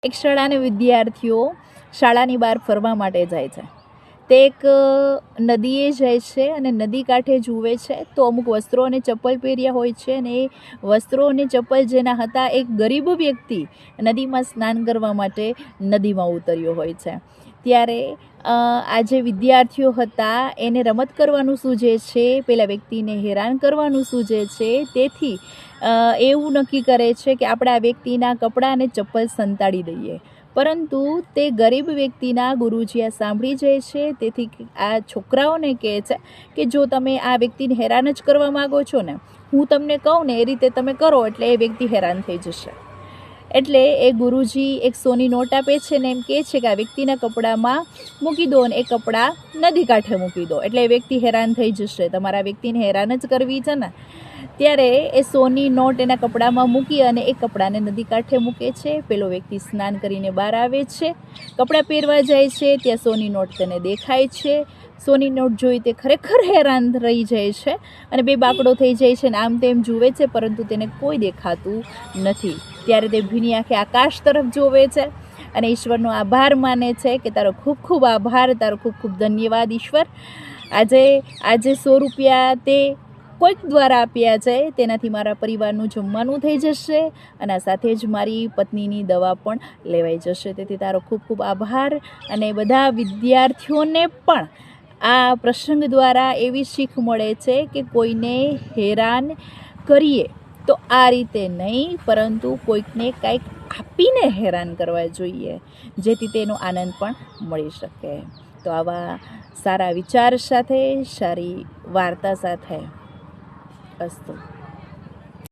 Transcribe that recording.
એક શાળાના વિદ્યાર્થીઓ શાળાની બહાર ફરવા માટે જાય છે. તે એક નદીએ જાય છે અને નદી કાંઠે જુએ છે તો અમુક વસ્ત્રો અને ચપ્પલ પહેર્યા હોય છે, અને એ વસ્ત્રો અને ચપ્પલ જેના હતા એક ગરીબ વ્યક્તિ નદીમાં સ્નાન કરવા માટે નદીમાં ઉતર્યો હોય છે. ત્યારે આ જે વિદ્યાર્થીઓ હતા એને રમત કરવાનું સૂઝે છે, પેલા વ્યક્તિને હેરાન કરવાનું સૂઝે છે. તેથી એવું નક્કી કરે છે કે આપણે આ વ્યક્તિના કપડાં અને ચપ્પલ સંતાડી દઈએ. પરંતુ તે ગરીબ વ્યક્તિના ગુરુજી આ સાંભળી જાય છે. તેથી આ છોકરાઓને કહે છે કે જો તમે આ વ્યક્તિને હેરાન જ કરવા માગો છો ને, હું તમને કહું ને એ રીતે તમે કરો એટલે એ વ્યક્તિ હેરાન થઈ જશે. એટલે એ ગુરુજી એક સોની નોટ આપે છે ને એમ કહે છે કે આ વ્યક્તિના કપડામાં મૂકી દો અને એ કપડાં નદી કાંઠે મૂકી દો, એટલે એ વ્યક્તિ હેરાન થઈ જશે. તમારા વ્યક્તિને હેરાન જ કરવી છે ને. ત્યારે એ સોની નોટ એના કપડામાં મૂકી અને એ કપડાને નદી કાંઠે મૂકે છે. પેલો વ્યક્તિ સ્નાન કરીને બહાર આવે છે, કપડાં પહેરવા જાય છે, ત્યાં સોની નોટ તેને દેખાય છે. સોની નોટ જોઈ તે ખરેખર હેરાન રહી જાય છે અને બે બાકડો થઈ જાય છે, ને આમ તેમ જુએ છે પરંતુ તેને કોઈ દેખાતું નથી. ત્યારે તે ભીની આંખે આકાશ તરફ જોવે છે અને ઈશ્વરનો આભાર માને છે કે તારો ખૂબ ખૂબ આભાર, તારો ખૂબ ખૂબ ધન્યવાદ ઈશ્વર. આજે 100 રૂપિયા તે કોઈક દ્વારા આપ્યા છે, તેનાથી મારા પરિવારનું જમવાનું થઈ જશે અને આ સાથે જ મારી પત્નીની દવા પણ લેવાઈ જશે. તેથી તારો ખૂબ ખૂબ આભાર. અને બધા વિદ્યાર્થીઓને પણ આ પ્રસંગ દ્વારા એવી શીખ મળે છે કે કોઈને હેરાન કરીએ તો આ રીતે નહીં, પરંતુ કોઈકને કંઈક આપીને હેરાન કરવા જોઈએ, જેથી તેનો આનંદ પણ મળી શકે. તો આવા સારા વિચાર સાથે, સારી વાર્તા સાથે અસ્તુ.